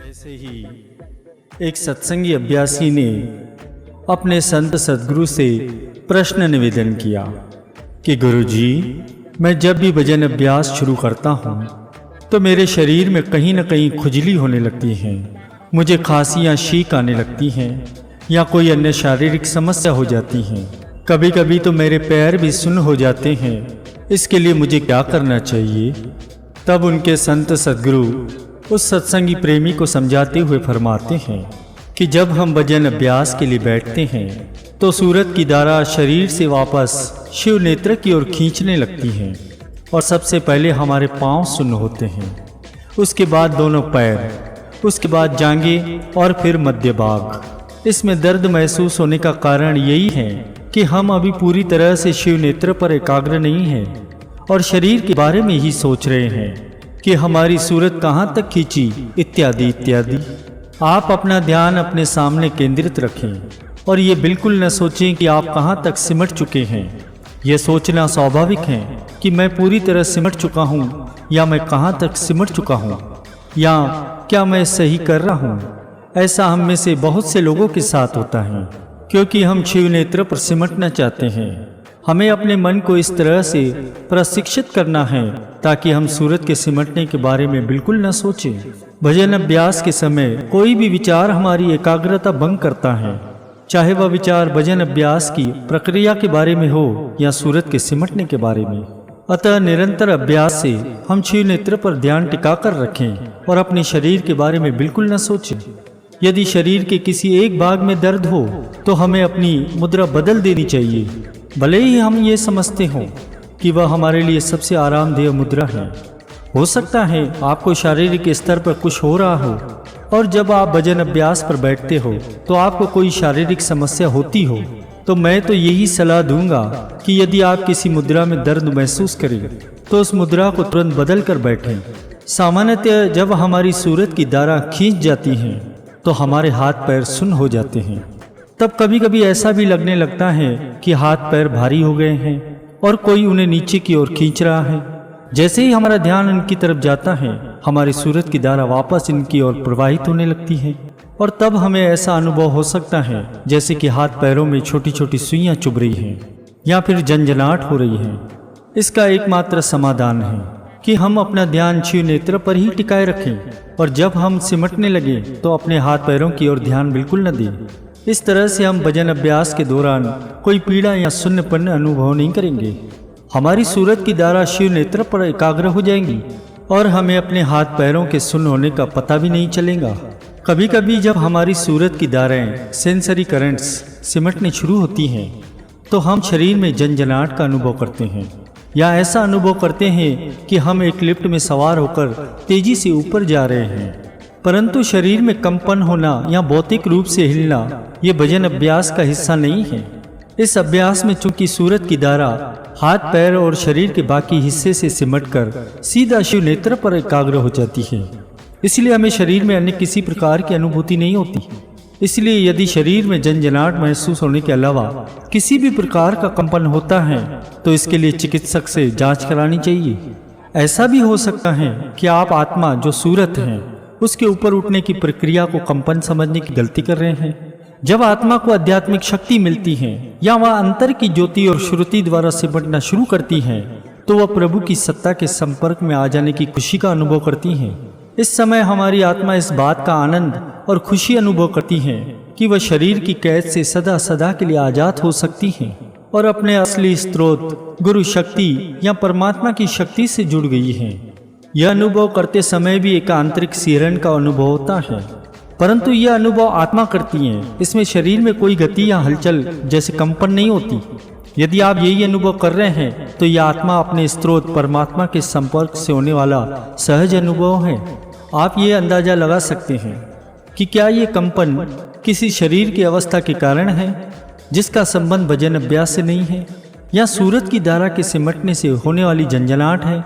ऐसे ही एक सत्संगी अभ्यासी ने अपने संत सद्गुरु से प्रश्न निवेदन किया कि गुरुजी, मैं जब भी भजन अभ्यास शुरू करता हूँ तो मेरे शरीर में कहीं न कहीं खुजली होने लगती है, मुझे खांसी या छींक आने लगती हैं या कोई अन्य शारीरिक समस्या हो जाती है। कभी कभी तो मेरे पैर भी सुन्न हो जाते हैं। इसके लिए मुझे क्या करना चाहिए? तब उनके संत सद्गुरु उस सत्संगी प्रेमी को समझाते हुए फरमाते हैं कि जब हम भजन अभ्यास के लिए बैठते हैं तो सूरत की धारा शरीर से वापस शिव नेत्र की ओर खींचने लगती है और सबसे पहले हमारे पांव सुन्न होते हैं, उसके बाद दोनों पैर, उसके बाद जांघें और फिर मध्य भाग। इसमें दर्द महसूस होने का कारण यही है कि हम अभी पूरी तरह से शिव नेत्र पर एकाग्र नहीं हैं और शरीर के बारे में ही सोच रहे हैं कि हमारी सूरत कहाँ तक खींची, इत्यादि इत्यादि। आप अपना ध्यान अपने सामने केंद्रित रखें और ये बिल्कुल न सोचें कि आप कहाँ तक सिमट चुके हैं। यह सोचना स्वाभाविक है कि मैं पूरी तरह सिमट चुका हूँ या मैं कहाँ तक सिमट चुका हूँ या क्या मैं सही कर रहा हूँ। ऐसा हम में से बहुत से लोगों के साथ होता है क्योंकि हम शिव नेत्र पर सिमटना चाहते हैं। हमें अपने मन को इस तरह से प्रशिक्षित करना है ताकि हम सूरत के सिमटने के बारे में बिल्कुल न सोचें। भजन अभ्यास के समय कोई भी विचार हमारी एकाग्रता भंग करता है, चाहे वह विचार भजन अभ्यास की प्रक्रिया के बारे में हो या सूरत के सिमटने के बारे में। अतः निरंतर अभ्यास से हम शिव नेत्र पर ध्यान टिकाकर रखें और अपने शरीर के बारे में बिल्कुल न सोचें। यदि शरीर के किसी एक भाग में दर्द हो तो हमें अपनी मुद्रा बदल देनी चाहिए, भले ही हम ये समझते हों कि वह हमारे लिए सबसे आरामदेह मुद्रा है। हो सकता है आपको शारीरिक स्तर पर कुछ हो रहा हो और जब आप भजन अभ्यास पर बैठते हो तो आपको कोई शारीरिक समस्या होती हो, तो मैं तो यही सलाह दूंगा कि यदि आप किसी मुद्रा में दर्द महसूस करें तो उस मुद्रा को तुरंत बदल कर बैठें। सामान्यतः जब हमारी सूरत की धारा खींच जाती है तो हमारे हाथ पैर सुन्न हो जाते हैं। तब कभी कभी ऐसा भी लगने लगता है कि हाथ पैर भारी हो गए हैं और कोई उन्हें नीचे की ओर खींच रहा है। जैसे ही हमारा ध्यान इनकी तरफ जाता है, हमारी सूरत की धारा वापस इनकी ओर प्रवाहित होने लगती है और तब हमें ऐसा अनुभव हो सकता है जैसे कि हाथ पैरों में छोटी छोटी सुइयां चुभ रही हैं या फिर झंझनाहट हो रही है। इसका एकमात्र समाधान है कि हम अपना ध्यान शिव नेत्र पर ही टिकाए रखें और जब हम सिमटने लगे तो अपने हाथ पैरों की ओर ध्यान बिल्कुल न दें। इस तरह से हम भजन अभ्यास के दौरान कोई पीड़ा या शून्यपन अनुभव नहीं करेंगे। हमारी सूरत की धारा शिव नेत्र पर एकाग्र हो जाएंगी और हमें अपने हाथ पैरों के सुन्न होने का पता भी नहीं चलेगा। कभी कभी जब हमारी सूरत की धाराएं सेंसरी करंट्स सिमटने शुरू होती हैं तो हम शरीर में झंझनाहट का अनुभव करते हैं या ऐसा अनुभव करते हैं कि हम एक लिफ्ट में सवार होकर तेजी से ऊपर जा रहे हैं, परंतु शरीर में कंपन होना या भौतिक रूप से हिलना ये भजन अभ्यास का हिस्सा नहीं है। इस अभ्यास में चूंकि सूरत की धारा हाथ पैर और शरीर के बाकी हिस्से से सिमटकर सीधा शिव नेत्र पर एकाग्र हो जाती है, इसलिए हमें शरीर में अन्य किसी प्रकार की अनुभूति नहीं होती। इसलिए यदि शरीर में झंझनाहट महसूस होने के अलावा किसी भी प्रकार का कंपन होता है तो इसके लिए चिकित्सक से जांच करानी चाहिए। ऐसा भी हो सकता है कि आप आत्मा जो सूरत है उसके ऊपर उठने की प्रक्रिया को कंपन समझने की गलती कर रहे हैं। जब आत्मा को आध्यात्मिक शक्ति मिलती है या वह अंतर की ज्योति और श्रुति द्वारा सिमटना शुरू करती है तो वह प्रभु की सत्ता के संपर्क में आ जाने की खुशी का अनुभव करती है। इस समय हमारी आत्मा इस बात का आनंद और खुशी अनुभव करती है कि वह शरीर की कैद से सदा सदा के लिए आजाद हो सकती है और अपने असली स्रोत गुरु शक्ति या परमात्मा की शक्ति से जुड़ गई है। यह अनुभव करते समय भी एक आंतरिक सिहरन का अनुभव होता है, परंतु यह अनुभव आत्मा करती है। इसमें शरीर में कोई गति या हलचल जैसे कंपन नहीं होती। यदि आप यही अनुभव कर रहे हैं तो यह आत्मा अपने स्रोत परमात्मा के संपर्क से होने वाला सहज अनुभव है। आप ये अंदाजा लगा सकते हैं कि क्या ये कंपन किसी शरीर की अवस्था के कारण है जिसका संबंध भजन अभ्यास से नहीं है, या सूरत की धारा के सिमटने से होने वाली झंझनाहट है,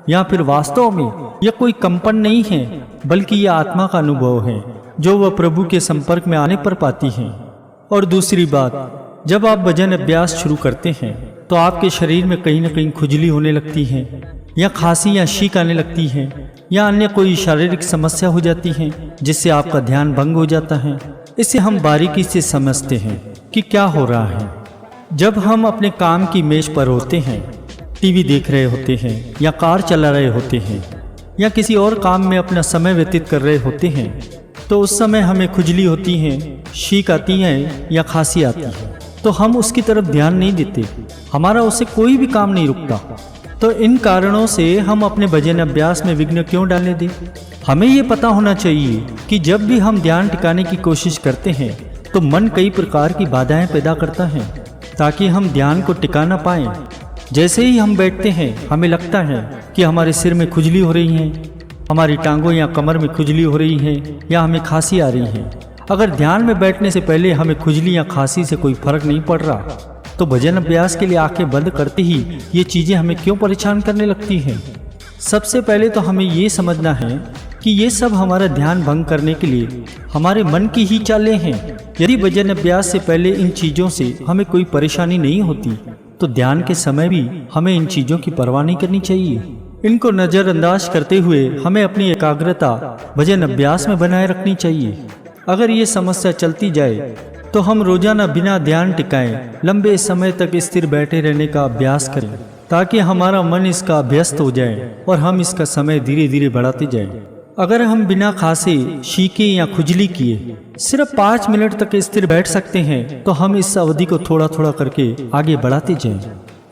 या फिर वास्तव में यह कोई कंपन नहीं है बल्कि यह आत्मा का अनुभव है जो वह प्रभु के संपर्क में आने पर पाती है। और दूसरी बात, जब आप भजन अभ्यास शुरू करते हैं तो आपके शरीर में कहीं न कहीं खुजली होने लगती है या खांसी या छींक आने लगती है या अन्य कोई शारीरिक समस्या हो जाती है जिससे आपका ध्यान भंग हो जाता है, इसे हम बारीकी से समझते हैं कि क्या हो रहा है। जब हम अपने काम की मेज पर होते हैं, टीवी देख रहे होते हैं या कार चला रहे होते हैं या किसी और काम में अपना समय व्यतीत कर रहे होते हैं, तो उस समय हमें खुजली होती है, छींक आती है या खांसी आती है, तो हम उसकी तरफ ध्यान नहीं देते, हमारा उससे कोई भी काम नहीं रुकता। तो इन कारणों से हम अपने भजन अभ्यास में विघ्न क्यों डालने दें? हमें ये पता होना चाहिए कि जब भी हम ध्यान टिकाने की कोशिश करते हैं तो मन कई प्रकार की बाधाएं पैदा करता है ताकि हम ध्यान को टिका ना पाएं। जैसे ही हम बैठते हैं हमें लगता है कि हमारे सिर में खुजली हो रही है, हमारी टांगों या कमर में खुजली हो रही है या हमें खांसी आ रही है। अगर ध्यान में बैठने से पहले हमें खुजली या खांसी से कोई फर्क नहीं पड़ रहा, तो भजन अभ्यास के लिए आंखें बंद करते ही ये चीज़ें हमें क्यों परेशान करने लगती हैं? सबसे पहले तो हमें ये समझना है कि ये सब हमारा ध्यान भंग करने के लिए हमारे मन की ही चालें हैं। यदि भजन अभ्यास से पहले इन चीज़ों से हमें कोई परेशानी नहीं होती, तो ध्यान के समय भी हमें इन चीज़ों की परवाह नहीं करनी चाहिए। इनको नज़रअंदाज करते हुए हमें अपनी एकाग्रता भजन अभ्यास में बनाए रखनी चाहिए। अगर ये समस्या चलती जाए तो हम रोजाना बिना ध्यान टिकाए लंबे समय तक स्थिर बैठे रहने का अभ्यास करें ताकि हमारा मन इसका अभ्यस्त हो जाए और हम इसका समय धीरे धीरे बढ़ाते जाएं। अगर हम बिना खांसे, छींके या खुजली किए सिर्फ 5 मिनट तक स्थिर बैठ सकते हैं, तो हम इस अवधि को थोड़ा थोड़ा करके आगे बढ़ाते जाएं।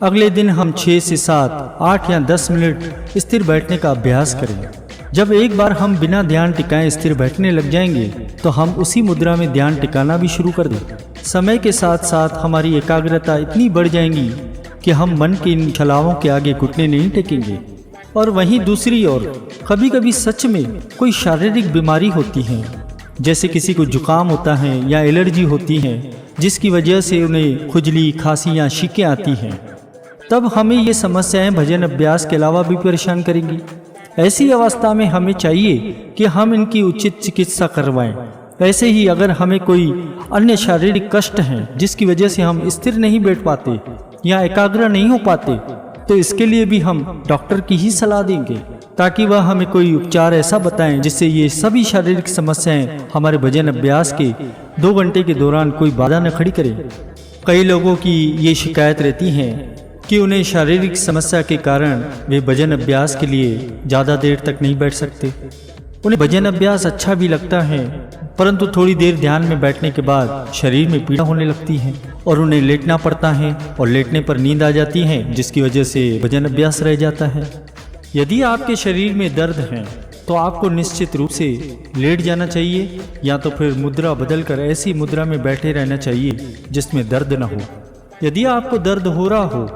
अगले दिन हम 6 से 7, 8 या 10 मिनट स्थिर बैठने का अभ्यास करें। जब एक बार हम बिना ध्यान टिकाए स्थिर बैठने लग जाएंगे तो हम उसी मुद्रा में ध्यान टिकाना भी शुरू कर दें। समय के साथ साथ हमारी एकाग्रता इतनी बढ़ जाएगी कि हम मन के इन छलावों के आगे घुटने नहीं टेकेंगे। और वहीं दूसरी ओर कभी कभी सच में कोई शारीरिक बीमारी होती है, जैसे किसी को जुकाम होता है या एलर्जी होती है जिसकी वजह से उन्हें खुजली, खांसी या छींकें आती हैं, तब हमें ये समस्याएं भजन अभ्यास के अलावा भी परेशान करेंगी। ऐसी अवस्था में हमें चाहिए कि हम इनकी उचित चिकित्सा करवाएं। ऐसे ही अगर हमें कोई अन्य शारीरिक कष्ट है जिसकी वजह से हम स्थिर नहीं बैठ पाते या एकाग्र नहीं हो पाते, तो इसके लिए भी हम डॉक्टर की ही सलाह देंगे ताकि वह हमें कोई उपचार ऐसा बताएं जिससे ये सभी शारीरिक समस्याएं हमारे भजन अभ्यास के 2 घंटे के दौरान कोई बाधा न खड़ी करें। कई लोगों की ये शिकायत रहती है कि उन्हें शारीरिक समस्या के कारण वे भजन अभ्यास के लिए ज़्यादा देर तक नहीं बैठ सकते। उन्हें भजन अभ्यास अच्छा भी लगता है, परंतु थोड़ी देर ध्यान में बैठने के बाद शरीर में पीड़ा होने लगती है और उन्हें लेटना पड़ता है और लेटने पर नींद आ जाती है, जिसकी वजह से भजन अभ्यास रह जाता है। यदि आपके शरीर में दर्द है तो आपको निश्चित रूप से लेट जाना चाहिए या तो फिर मुद्रा बदलकर ऐसी मुद्रा में बैठे रहना चाहिए जिसमें दर्द न हो। यदि आपको दर्द हो रहा हो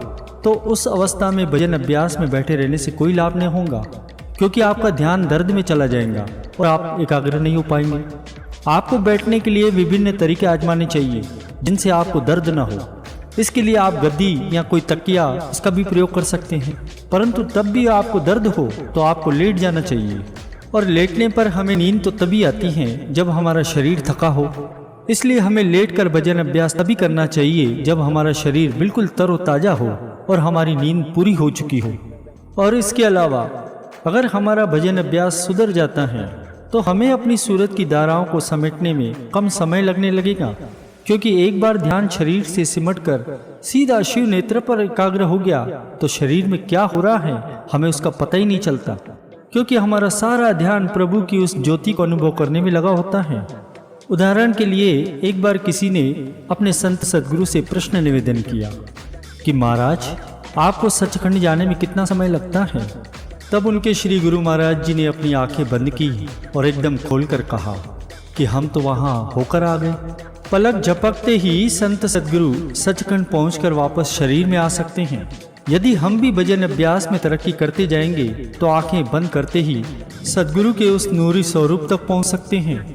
तो उस अवस्था में भजन अभ्यास में बैठे रहने से कोई लाभ नहीं होगा, क्योंकि आपका ध्यान दर्द में चला जाएगा और आप एकाग्र नहीं हो पाएंगे। आपको बैठने के लिए विभिन्न तरीके आजमाने चाहिए जिनसे आपको दर्द न हो। इसके लिए आप गद्दी या कोई तकिया इसका भी प्रयोग कर सकते हैं, परंतु तब भी आपको दर्द हो तो आपको लेट जाना चाहिए। और लेटने पर हमें नींद तो तभी आती है जब हमारा शरीर थका हो, इसलिए हमें लेटकर भजन अभ्यास तभी करना चाहिए जब हमारा शरीर बिल्कुल तरोताजा हो और हमारी नींद पूरी हो चुकी हो। और इसके अलावा अगर हमारा भजन अभ्यास सुधर जाता है तो हमें अपनी सूरत की धाराओं को समेटने में कम समय लगने लगेगा, क्योंकि एक बार ध्यान शरीर से सिमटकर सीधा शिव नेत्र पर एकाग्र हो गया तो शरीर में क्या हो रहा है हमें उसका पता ही नहीं चलता, क्योंकि हमारा सारा ध्यान प्रभु की उस ज्योति को अनुभव करने में लगा होता है। उदाहरण के लिए एक बार किसी ने अपने संत सदगुरु से प्रश्न निवेदन किया कि महाराज, आपको सचखंड जाने में कितना समय लगता है? तब उनके श्री गुरु महाराज जी ने अपनी आंखें बंद की और एकदम खोलकर कहा कि हम तो वहां होकर आ गए। पलक झपकते ही संत सदगुरु सचखंड पहुंचकर वापस शरीर में आ सकते हैं। यदि हम भी भजन अभ्यास में तरक्की करते जाएंगे तो आंखें बंद करते ही सदगुरु के उस नूरी स्वरूप तक पहुंच सकते हैं।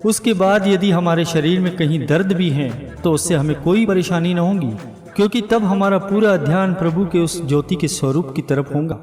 उसके बाद यदि हमारे शरीर में कहीं दर्द भी है तो उससे हमें कोई परेशानी न होगी, क्योंकि तब हमारा पूरा ध्यान प्रभु के उस ज्योति के स्वरूप की तरफ होगा।